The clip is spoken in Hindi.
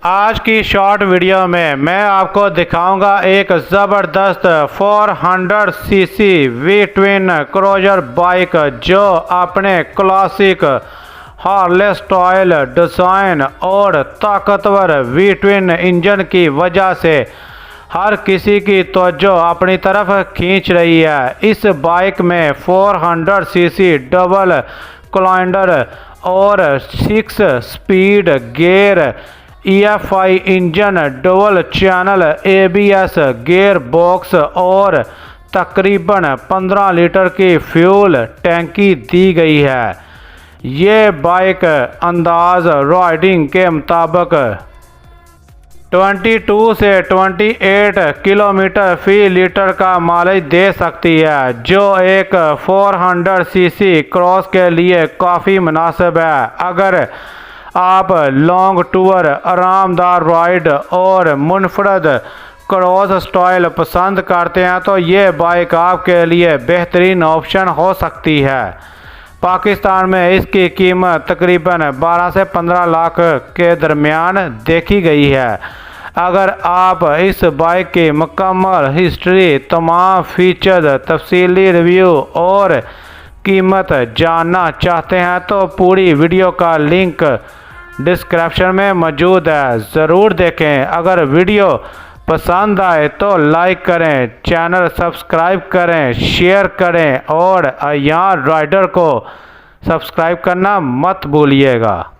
आज की शॉर्ट वीडियो में मैं आपको दिखाऊंगा एक ज़बरदस्त 400 CC V twin cruiser bike जो अपने क्लासिक हार्ले स्टाइल डिज़ाइन और ताकतवर वी ट्विन इंजन की वजह से हर किसी की तवज्जो अपनी तरफ खींच रही है। इस बाइक में 400 सीसी डबल क्लाइंडर और 6 speed gear EFI engine, dual channel ABS gear box और तकरीबन 15 लीटर की फ्यूल टैंकी दी गई है। ये बाइक अंदाज राइडिंग के मुताबिक 22 से 28 किलोमीटर फी लीटर का माइलेज दे सकती है, जो एक 400 सीसी क्रॉस के लिए काफ़ी मुनासिब है। अगर आप लॉन्ग टूर, आरामदार राइड और मुनफरद क्रॉस स्टाइल पसंद करते हैं तो ये बाइक आपके लिए बेहतरीन ऑप्शन हो सकती है। पाकिस्तान में इसकी कीमत तकरीबन 12 से 15 लाख के दरमियान देखी गई है। अगर आप इस बाइक की मुकम्मल हिस्ट्री, तमाम फीचर्स, तफसीली रिव्यू और कीमत जानना चाहते हैं तो पूरी वीडियो का लिंक डिस्क्रिप्शन में मौजूद है, ज़रूर देखें। अगर वीडियो पसंद आए तो लाइक करें, चैनल सब्सक्राइब करें, शेयर करें और अयान राइडर को सब्सक्राइब करना मत भूलिएगा।